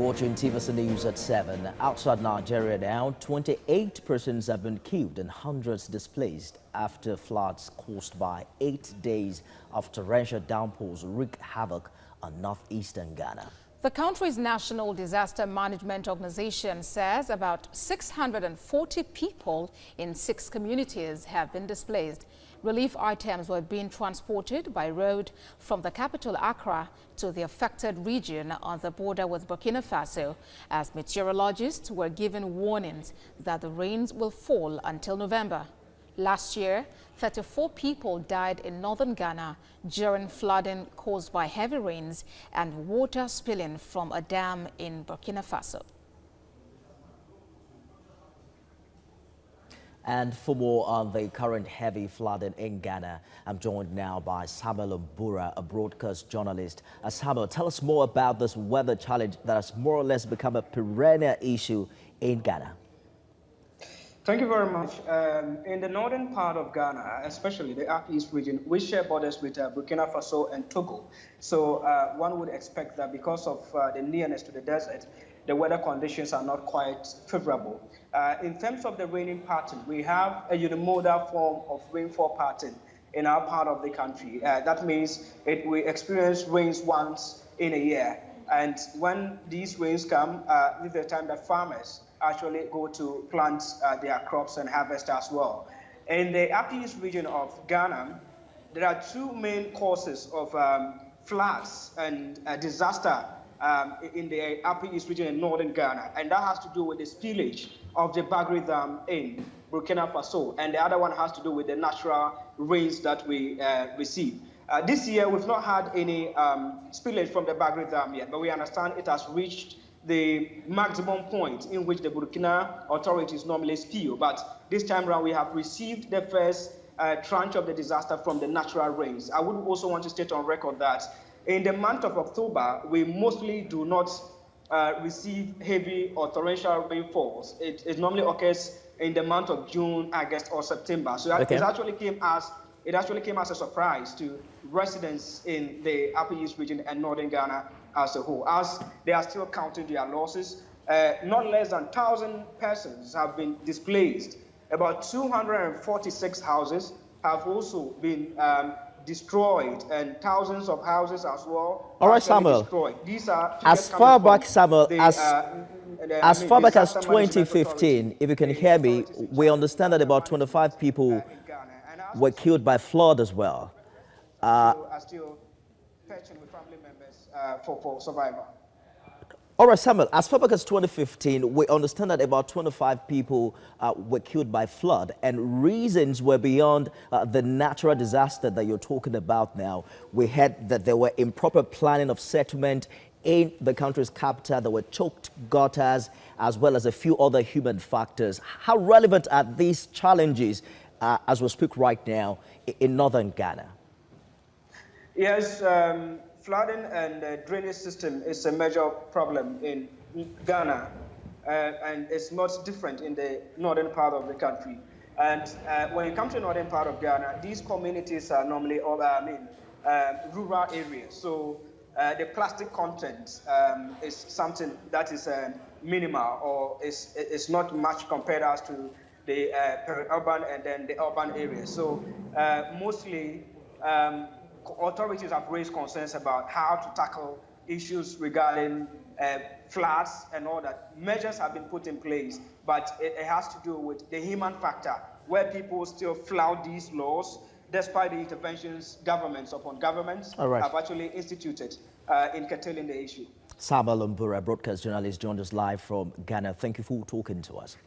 You're watching TVC News at 7. Outside Nigeria now, 28 persons have been killed and hundreds displaced after floods caused by 8 days of torrential downpours wreak havoc on northeastern Ghana. The country's National Disaster Management Organization says about 640 people in 6 communities have been displaced. Relief items were being transported by road from the capital Accra to the affected region on the border with Burkina Faso, as meteorologists were given warnings that the rains will fall until November. Last year, 34 people died in northern Ghana during flooding caused by heavy rains and water spilling from a dam in Burkina Faso. And for more on the current heavy flooding in Ghana, I'm joined now by Samuel Mburu, a broadcast journalist. Samuel, tell us more about this weather challenge that has more or less become a perennial issue in Ghana. Thank you very much. In the northern part of Ghana, especially the Upper East region, we share borders with Burkina Faso and Togo. So one would expect that because of the nearness to the desert, the weather conditions are not quite favorable. In terms of the raining pattern, we have a unimodal form of rainfall pattern in our part of the country. That means we experience rains once in a year. And when these rains come, this is the time that farmers actually go to plant their crops and harvest as well. In the Upper East region of Ghana, there are 2 main causes of floods and disaster in the Upper East region in northern Ghana, and that has to do with the spillage of the Bagri Dam in Burkina Faso, and the other one has to do with the natural rains that we receive. This year, we've not had any spillage from the Bagri Dam yet, but we understand it has reached the maximum point in which the Burkina authorities normally spill. But this time around, we have received the first tranche of the disaster from the natural rains. I would also want to state on record that in the month of October, we mostly do not receive heavy or torrential rainfalls. It normally occurs in the month of June, August, or September. So it actually came as a surprise to residents in the Upper East region and northern Ghana as a whole, as they are still counting their losses. Not less than 1,000 persons have been displaced. About 246 houses have also been destroyed, and thousands of houses as well. All right, Samuel. Destroyed. These are as far back, Samuel, as far back as 2015, if you can hear me, we understand that about 25 people were killed by flood as well. Are still searching with family members for survival. All right, Samuel, as far back as 2015, we understand that about 25 people were killed by flood, and reasons were beyond the natural disaster that you're talking about now. We heard that there were improper planning of settlement in the country's capital. There were choked gutters, as well as a few other human factors. How relevant are these challenges as we speak right now in northern Ghana? Yes, flooding and the drainage system is a major problem in Ghana, and it's not different in the northern part of the country. And when it comes to the northern part of Ghana, these communities are normally rural areas. So the plastic content is something that is minimal, or is not much compared as to the peri-urban and then the urban areas. So mostly authorities have raised concerns about how to tackle issues regarding floods and all that. Measures have been put in place, but it has to do with the human factor, where people still flout these laws, despite the interventions governments upon governments have actually instituted in curtailing the issue. Samuel Mburu, broadcast journalist, joined us live from Ghana. Thank you for talking to us.